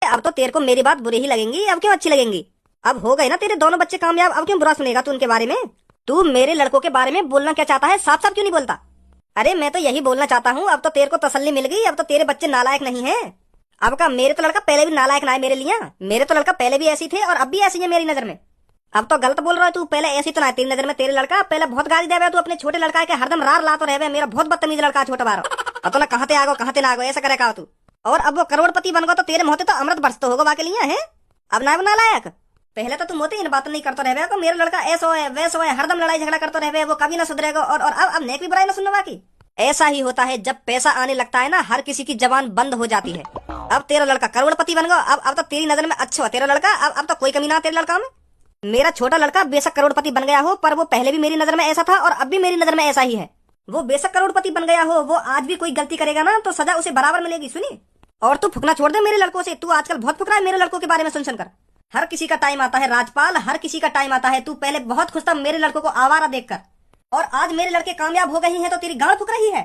अब तो तेरे को मेरी बात बुरी ही लगेंगी, अब क्यों अच्छी लगेंगी? अब हो गए ना तेरे दोनों बच्चे कामयाब, अब क्यों बुरा सुनेगा तू उनके बारे में? तू मेरे लड़कों के बारे में बोलना क्या चाहता है, साफ साफ क्यों नहीं बोलता? अरे मैं तो यही बोलना चाहता हूँ, अब तो तेरे को तसल्ली मिल गई, अब तो तेरे बच्चे नालायक नहीं है। अब का मेरे तो लड़का पहले भी नालायक ना है मेरे लिए, मेरे तो लड़का पहले भी ऐसी थे और अब भी ऐसी है मेरी नजर में। अब तो गलत बोल रहा है तू, पहले ऐसी तो ना तेरी नजर में तेरे लड़का पहले बहुत गाली दे तू अपने छोटे लड़का के, हरदम रार ला तो रहे मेरा बहुत बदतमीज लड़का छोटा बारो। अब तो ना कहते आगो कहते ना आगो ऐसा करेगा तू। और अब वो करोड़पति बन गो तो तेरे मोहते तो अमृत बरस तो होगा बाकी लिए है। अब ना बना लायक, पहले तो तुम मोते इन बात नहीं करते रहे को, मेरा लड़का ऐसा है वैसा है, हरदम लड़ाई झगड़ा करते रहे, वो कभी ना सुधरेगा। और अब नेक भी बुराई ना सुनने बाकी। ऐसा ही होता है जब पैसा आने लगता है ना, हर किसी की जबान बंद हो जाती है। अब तेरा लड़का करोड़पति बन गया, अब तो तेरी नजर में अच्छा हो तेरा लड़का, अब तो कोई कमी ना तेरे लड़का में। मेरा छोटा लड़का बेशक करोड़पति बन गया हो, पर वो पहले भी मेरी नजर में ऐसा था और अब भी मेरी नजर में ऐसा ही है। वो बेशक करोड़पति बन गया हो, वो आज भी कोई गलती करेगा ना तो सजा उसे बराबर मिलेगी, सुनी। और तू फुकना छोड़ दे मेरे लड़कों से, तू आजकल बहुत फुक रहा है मेरे लड़कों के बारे में सुन सुनकर। हर किसी का टाइम आता है राजपाल, हर किसी का टाइम आता है। तू पहले बहुत खुश था मेरे लड़कों को आवारा देखकर, और आज मेरे लड़के कामयाब हो गए हैं तो तेरी गाड़ फुक रही है।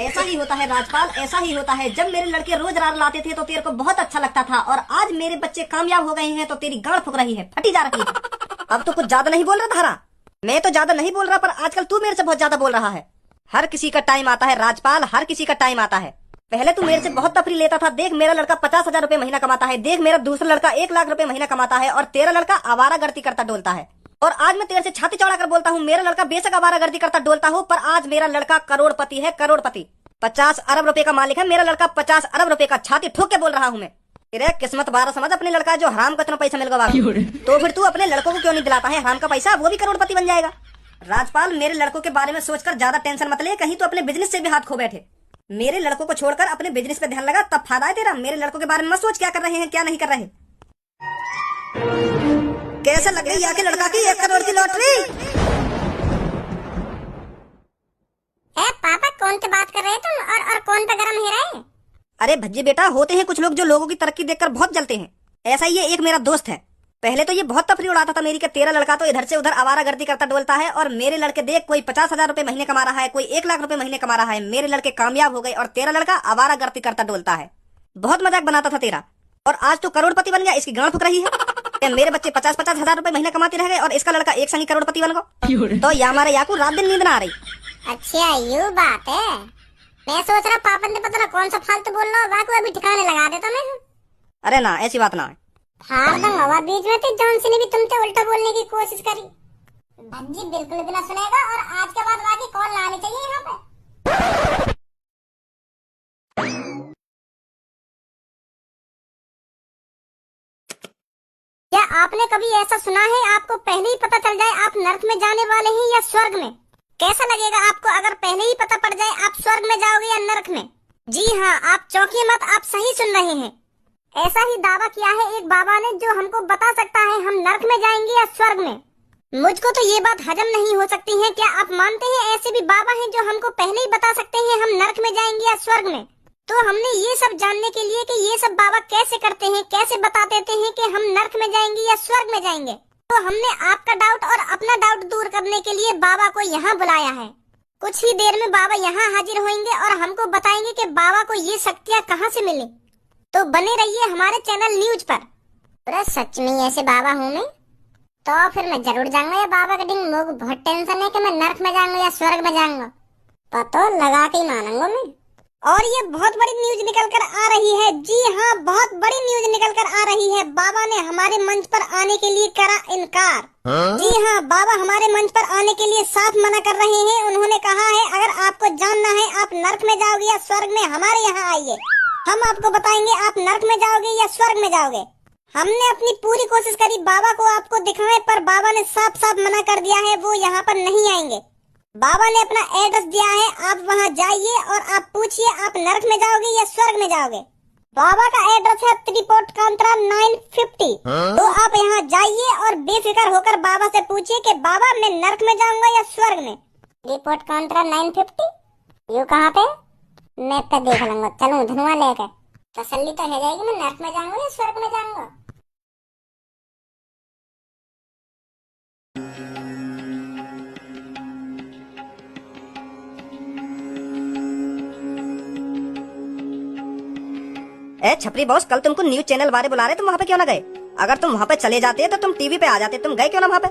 ऐसा ही होता है राजपाल, ऐसा ही होता है। जब मेरे लड़के रोज रार लाते थे तो तेरे को बहुत अच्छा लगता था, और आज मेरे बच्चे कामयाब हो गए हैं तो तेरी गाड़ फुक रही है, फटी जा रही है। अब तो कुछ ज्यादा नहीं बोल रहा धारा? मैं तो ज्यादा नहीं बोल रहा, पर आजकल तू मेरे से बहुत ज्यादा बोल रहा है। हर किसी का टाइम आता है राजपाल, हर किसी का टाइम आता है। पहले तू मेरे से बहुत तफरी लेता था, देख मेरा लड़का 50,000 रुपए महीना कमाता है, देख मेरा दूसरा लड़का 1 लाख रुपए महीना कमाता है, और तेरा लड़का आवारागर्दी करता डोलता है। और आज मैं तेरे से छाती चौड़ा कर बोलता हूँ, मेरा लड़का बेशक आवारागर्दी करता डोलता हो, पर आज मेरा लड़का करोड़पति है, करोड़पति। 50 अरब रुपए का मालिक है मेरा लड़का, 50 अरब रुपए का। छाती ठोक के बोल रहा हूँ मैं। तेरे किस्मत बारह समझ अपने लड़का जो हराम का इतना पैसा मिल गया, तो फिर तू अपने लड़कों को क्यों नहीं दिलाता है हराम का पैसा, वो भी करोड़पति बन जाएगा। राजपाल मेरे लड़कों के बारे में सोचकर ज्यादा टेंशन मत ले, कहीं तो अपने बिजनेस से भी हाथ खो बैठे। मेरे लड़कों को छोड़कर अपने बिजनेस पे ध्यान लगा, तब फायदा है तेरा। मेरे लड़कों के बारे में मत सोच क्या कर रहे हैं क्या नहीं कर रहे। कैसे लग रही आके लड़का की 1 करोड़ की लॉटरी? पापा कौन से बात कर रहे हैं तुम, और कौन पे गरम है रहे? अरे भज्जी बेटा, होते हैं कुछ लोग जो लोगों की तरक्की देखकर बहुत जलते हैं। ऐसा ही ये एक मेरा दोस्त है, पहले तो ये बहुत तफरी उड़ाता था मेरी, कि तेरा लड़का तो इधर से उधर आवारागर्दी करता डोलता है, और मेरे लड़के देख कोई 50,000 रुपए महीने कमा रहा है, कोई 1 लाख रुपए महीने कमा रहा है। मेरे लड़के कामयाब हो गए और तेरा लड़का आवारागर्दी करता डोलता है। बहुत मजाक बनाता था तेरा, और आज तो करोड़पति बन गया, इसकी गांड फुक रही है। मेरे बच्चे 50-50 हजार रुपए महीने कमाते रह गए और इसका लड़का एक संगी करोड़पति बन गया। तो या हमारे याकू रात दिन नींद ना आ रही। अच्छा ये बात है, मैं सोच रहा पापा ने पता ना कौन सा फालतू बोल रहा हो, बाकी अभी ठिकाने लगा देता मैं। अरे ना, ऐसी बात ना है। हारदम हवा बीच में थी, जॉनसी ने भी तुमसे उल्टा बोलने की कोशिश करी। भज्जी बिल्कुल भी ना सुनेगा, और आज के बाद बाकी कॉल लानी चाहिए यहाँ पे। क्या आपने कभी ऐसा सुना है, आपको पहले ही पता चल जाए आप नर्क में जाने वाले हैं या स्वर्ग में? कैसा लगेगा आपको अगर पहले ही पता पड़ जाए आप स्वर्ग में जाओगे या नर्क में? जी हाँ, आप चौंकिए मत, आप सही सुन रहे हैं। ऐसा ही दावा किया है एक बाबा ने, जो हमको बता सकता है हम नर्क में जाएंगे या स्वर्ग में। मुझको तो ये बात हजम नहीं हो सकती है। क्या आप मानते हैं ऐसे भी बाबा हैं जो हमको पहले ही बता सकते हैं हम नर्क में जाएंगे या स्वर्ग में? तो हमने ये सब जानने के लिए कि ये सब बाबा कैसे करते हैं, कैसे बता देते हैं कि हम नर्क में जाएंगे या स्वर्ग में जाएंगे, तो हमने आपका डाउट और अपना डाउट दूर करने के लिए बाबा को यहाँ बुलाया है। कुछ ही देर में बाबा यहाँ हाजिर होंगे और हमको बताएंगे कि बाबा को ये शक्तियाँ कहाँ से मिली। तो बने रहिए हमारे चैनल न्यूज पर। अरे सच में ऐसे बाबा हूँ मैं, तो फिर मैं जरूर जाऊंगा। या बाबा का डिंग मुझे बहुत टेंशन है कि मैं नर्क में जाऊंगा या स्वर्ग में जाऊंगा, पता लगा के ही मानूंगा मैं। और ये बहुत बड़ी न्यूज निकल कर आ रही है। जी हाँ, बहुत बड़ी न्यूज निकल कर आ रही है। बाबा ने हमारे मंच पर आने के लिए करा इनकार। जी हाँ, बाबा हमारे मंच पर आने के लिए साफ मना कर रहे हैं। उन्होंने कहा है अगर आपको जानना है आप नर्क में जाओगे या स्वर्ग में, हमारे यहाँ आइए, हम आपको बताएंगे आप नर्क में जाओगे या स्वर्ग में जाओगे। हमने अपनी पूरी कोशिश करी बाबा को आपको दिखाएं, पर बाबा ने साफ साफ मना कर दिया है, वो यहाँ पर नहीं आएंगे। बाबा ने अपना एड्रेस दिया है, आप वहाँ जाइए और आप पूछिए आप नर्क में जाओगे या स्वर्ग में जाओगे। बाबा का एड्रेस है त्रिपोर्ट कांत्रा 950। तो आप यहाँ जाइए और बेफिक्र होकर बाबा से पूछिए कि बाबा मैं नर्क में जाऊंगा या स्वर्ग में। त्रिपोर्ट कांत्रा 950 यू कहाँ पे? मैप पे देख लूंगा, चलूं धनुआ लेकर, तसल्ली तो हो जाएगी मैं नर्क में जाऊंगा या स्वर्ग में जाऊंगा। ए छपरी बॉस, कल तुमको न्यूज चैनल वाले बुला रहे, तुम वहाँ पे क्यों ना गए? अगर तुम वहाँ पे चले जाते तो तुम टीवी पे आ जाते, तुम गए क्यों ना वहाँ पे?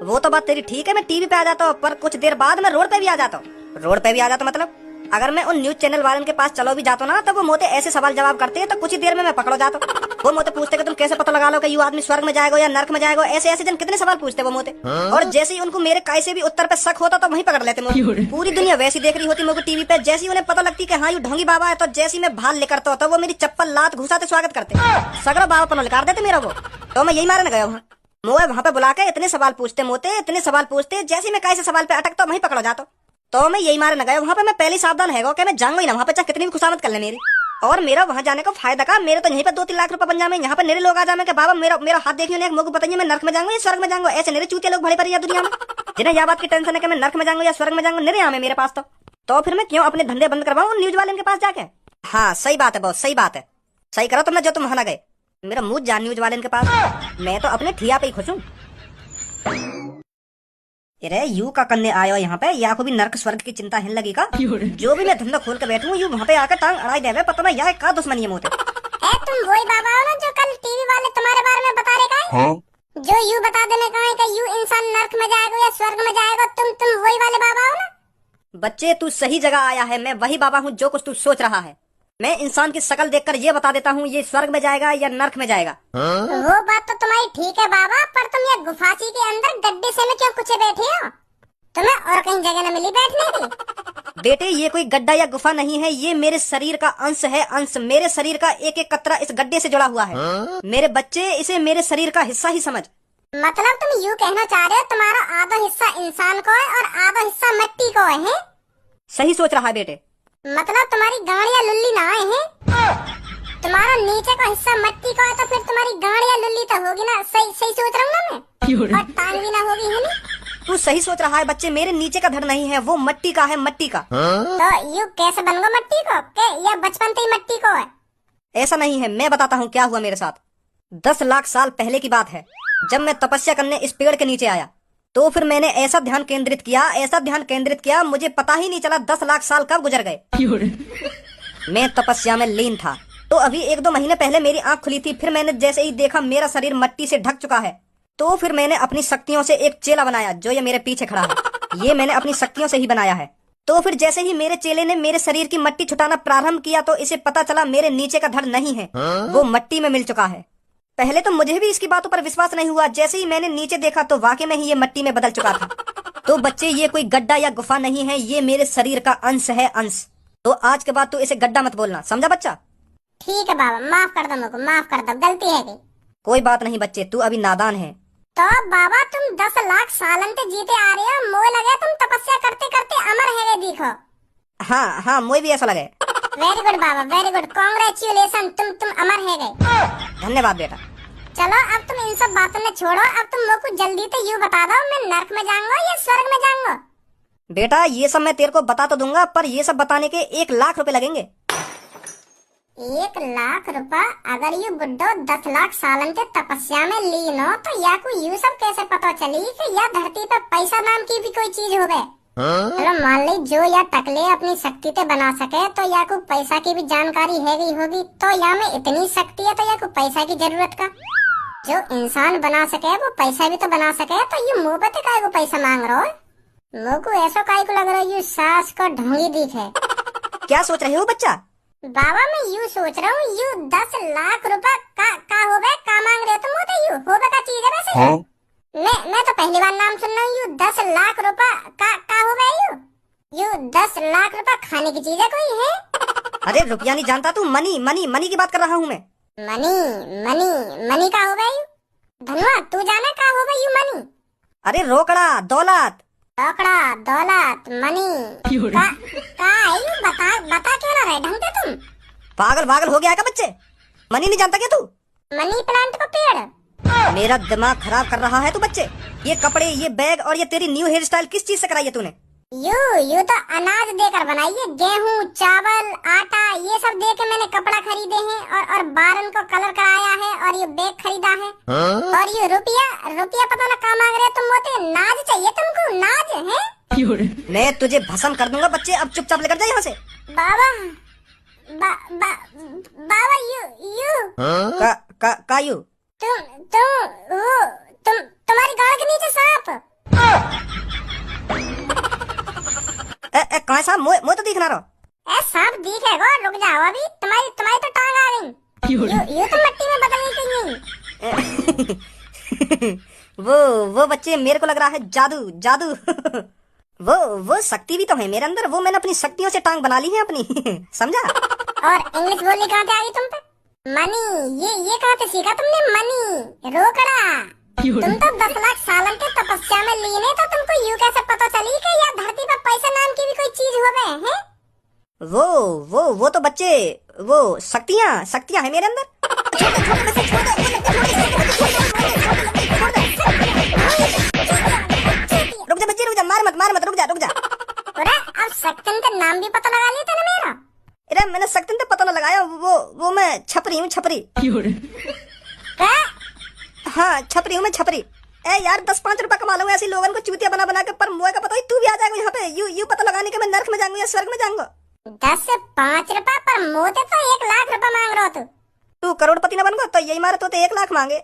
वो तो बात तेरी ठीक है, मैं टीवी पे आ जाता हूँ, पर कुछ देर बाद मैं रोड पे भी आ जाता हूँ। रोड पे भी आ जाता मतलब अगर मैं उन न्यूज चैनल वालों के पास चलो भी जाता ना, तो वो मोते ऐसे सवाल जवाब करते हैं तो कुछ ही देर में मैं पकड़ो जाता। वो मोते पूछते कि तुम कैसे पता लगा लो कि यू आदमी स्वर्ग में जाएगा या नर्क में जाएगा, ऐसे ऐसे जन कितने सवाल पूछते वो मोते। और जैसे ही उनको मेरे कैसे भी उत्तर पे शक होता तो वहीं पकड़ लेते मोते। पूरी दुनिया वैसी देख रही होती मेरे को टीवी पे, जैसी उन्हें पता लगती कि हाँ यू ढोंगी बाबा है, तो जैसी मैं भाल लेकर तो वो मेरी चप्पल लात घुसाते स्वागत करते, सगड़ा बाबा पनो लकार देते मेरा वो। तो मैं यही मारे न गया वहाँ, मोए वहाँ पे बुला के इतने सवाल पूछते मोते, इतने सवाल पूछते, जैसे मैं कैसे सवाल पे अटकता वहीं पकड़ो जाता। तो मैं यही मारे न गया वहाँ पे, मैं पहले सावधान है कि मैं जाऊंगा ही ना वहाँ पे, चाहे कितनी भी खुशामद कर ले मेरी। और मेरा वहाँ जाने का फायदा का, मेरे तो यहीं पे 2-3 लाख रुपए बन जाए, यहाँ पे मेरे लोग आ जाए कि बाबा मेरा हाथ देखिए, मुझे बताइए मैं नर्क में जाऊंगा या स्वर्ग में जाऊंगा। ऐसे मेरे चूतिया लोग भरे पड़े दुनिया में, जिन्हें यह बात की टेंशन है कि मैं नर्क में जाऊंगा या स्वर्ग में जाऊंगा, मेरे यहाँ मेरे पास। तो फिर मैं क्यों अपने धंधे बंद करवाऊं न्यूज वाले के पास जाके? हाँ सही बात है बहुत सही बात है, सही करो तुमने जो तुम वहां ना गए, मेरा मुंह जान न्यूज वाले के पास। मैं तो अपने ठिया पे ही खुश हूँ। अरे यू का करने आयो यहाँ पे, या को भी नर्क स्वर्ग की चिंता हिल लगी का? जो भी मैं धंधा खोल के बैठूं यू वहाँ पे आकर टांग अड़ाई देवे, पता नहीं यार का दुश्मनी है मोते। तुम वही बाबा हो ना जो कल टीवी वाले तुम्हारे बारे में बता रहे का? हाँ? जो यू बता देने का है कि यू इंसान नर्क में जाएगा या स्वर्ग में जाएगा, तुम वही वाले बाबा हो ना? बच्चे तू सही जगह आया है, मैं वही बाबा हूँ जो कुछ तू सोच रहा है। मैं इंसान की शक्ल देखकर ये बता देता हूँ ये स्वर्ग में जाएगा या नर्क में जाएगा। वो बात तो तुम्हारी ठीक है बाबा, पर तुम ये गुफाची के अंदर गड्ढे से में क्यों कुछ बैठे हो? तुम्हें और कहीं जगह न मिली बैठने की? बेटे ये कोई गड्ढा या गुफा नहीं है, ये मेरे शरीर का अंश है, अंश। मेरे शरीर का एक एक कतरा इस गड्ढे से जुड़ा हुआ है। मेरे बच्चे इसे मेरे शरीर का हिस्सा ही समझ। मतलब तुम यूँ कहना चाह रहे हो तुम्हारा आधा हिस्सा इंसान को है और आधा हिस्सा मिट्टी को है? सही सोच रहा है बेटे। मतलब तुम्हारी गांड या लुल्ली ना है? तुम्हारा नीचे का हिस्सा मिट्टी का है तो फिर तुम्हारी गांड या लुल्ली तो होगी ना? सही सही सोच रहा हूँ ना मैं? और टांग भी ना होगी है ना? तू सही सोच रहा है बच्चे, मेरे नीचे का धड़ नहीं है, वो मट्टी का है, मट्टी का। तो यू कैसे बन गो मट्टी को के या बचपन से ही मट्टी को है? ऐसा नहीं है, मैं बताता हूँ क्या हुआ मेरे साथ। 10 लाख साल पहले की बात है, जब मैं तपस्या करने इस पेड़ के नीचे आया तो फिर मैंने ऐसा ध्यान केंद्रित किया, मुझे पता ही नहीं चला 10 लाख साल कब गुजर गए। मैं तपस्या में लीन था, तो अभी 1-2 महीने पहले मेरी आंख खुली थी। फिर मैंने जैसे ही देखा मेरा शरीर मट्टी से ढक चुका है, तो फिर मैंने अपनी शक्तियों से एक चेला बनाया जो ये मेरे पीछे खड़ा है। ये मैंने अपनी शक्तियों से ही बनाया है। तो फिर जैसे ही मेरे चेले ने मेरे शरीर की मट्टी छुटाना प्रारंभ किया तो इसे पता चला मेरे नीचे का धड़ नहीं है, वो मट्टी में मिल चुका है। पहले तो मुझे भी इसकी बातों पर विश्वास नहीं हुआ, जैसे ही मैंने नीचे देखा तो वाकई में ही ये मट्टी में बदल चुका था। तो बच्चे ये कोई गड्ढा या गुफा नहीं है, ये मेरे शरीर का अंश है, अंश। तो आज के बाद तू इसे गड्ढा मत बोलना, समझा बच्चा? ठीक है बाबा, माफ कर दो मुझको, माफ कर दो, गलती है गई। कोई बात नहीं बच्चे, तू अभी नादान है। तो बाबा तुम 10 लाख सालन से जीते आ रहे हो, मोए लगे तुम तपस्या करते करते अमर है देखो। हाँ मुझे भी ऐसा लगे। वेरी गुड बाबा, वेरी गुड, कांग्रेचुलेशन, तुम अमर है गए। धन्यवाद बेटा। चलो अब तुम इन सब बातों में छोड़ो, अब तुम मेरे को जल्दी से यूँ बता दो मैं नर्क में जाऊंगा या स्वर्ग में जाऊंगा? बेटा ये सब मैं तेरे को बता तो दूंगा, पर ये सब बताने के 1 लाख रुपए लगेंगे। 1 लाख रुपया? अगर ये बुड्ढो 10 लाख सालन से तपस्या में लीन हो तो या को यू सब कैसे पता चली कि या धरती पर पैसा नाम की भी कोई चीज हो गए? चलो मान ली जो या टकले अपनी शक्ति से बना सके तो या को पैसा की भी जानकारी है गई होगी, तो या में इतनी शक्ति है तो या को पैसा की जरूरत का? जो इंसान बना सके वो पैसा भी तो बना सके, तो ये मुँह पे काय को पैसा मांग रहा है? मुँह को ऐसा काय को लग रहा है यू सास को ढोंगी दिखे। क्या सोच रहे हो बच्चा? बाबा मैं यूँ सोच रहा हूँ यू 10 लाख रुपया का हो गए, का मांग रहे हो तुम? होते यू हो का चीज है वैसे? हाँ? मैं तो पहली बार नाम सुन रहा हूँ, यू 10 लाख रुपया का हो गए? यू 10 लाख रुपया खाने की चीज है कोई है? अरे रुपया नहीं जानता तू, मनी मनी मनी की बात कर रहा हूँ मैं। मनी मनी मनी का हो गई? धन्यवाद, तू जाने का हो गई यू मनी? अरे रोकड़ा दौलत। रोकड़ा दौलत मनी का है यू? बता क्यों ना रहे ढंग से तुम? पागल हो गया है क्या बच्चे? मनी नहीं जानता क्या तू? मनी प्लांट का पेड़? मेरा दिमाग खराब कर रहा है तू बच्चे। ये कपड़े, ये बैग और ये तेरी न्यू हेयर स्टाइल किस चीज से कराई है तूने? यू तो अनाज देकर बनाई है, गेहूँ चावल आटा ये सब दे के मैंने कपड़ा खरीदे हैं और बारन को कलर कराया है और ये बैग खरीदा है। और ये रुपया पता ना कहाँ मांग रहे तुम? मोते नाज चाहिए तुमको? नाज है? मैं तुझे भस्म कर दूंगा बच्चे, अब चुपचाप लेकर जा यहाँ से। बाबा बाबा यू कायू तुम्हारी गाड़ के नीचे सांप। कहाँ साहब मोह तो दिखना रहो। ए सांप दिखेगा, रुक जाओ अभी, तुम्हारी तो टांग आ गई। यू तो मिट्टी में बदल गई। वो बच्चे मेरे को लग रहा है जादू जादू। वो शक्ति भी तो है मेरे अंदर, वो मैंने अपनी शक्तियों से टांग बना ली है अपनी। समझा। और इंग्लिश बोलनी कहाँ से आ गई तुम पे? मनी, ये कहाँ से सीखा तुमने? मनी रोकड़ा। तुम तो 10 लाख सालन के तपस्या में लीन है, तो तुमको यूं कैसे पता चली कि यह धरती पर पैसा नाम की भी कोई चीज हो गए हैं? वो तो बच्चे, वो शक्तियां है मेरे अंदर। रुक जा बच्चे, रुक जा, मार मत, रुक जा। अरे अब शक्तिन का नाम भी पता लगा लिया तूने मेरा। अरे मैंने शक्तिन तो पता न लगाया, वो मैं छपरी हूँ, छपरी। क्या? हाँ छपरी हूँ मैं, छपरी। ए यार 10-5 रुपए कमा लूंगा ऐसी लोगों को चूतिया बना के, पर मुझे का पता ही तू भी आ जाएगा यहाँ पे। यू पता लगाने के मैं नर्क में जाऊंगा या स्वर्ग में जाऊंगा। 10 से 5 रुपए पर मोते तो 1 लाख रुपए मांग रहा हो तू। तू करोड़पति न बनगा तो यही मारे तो 1 लाख मांगे।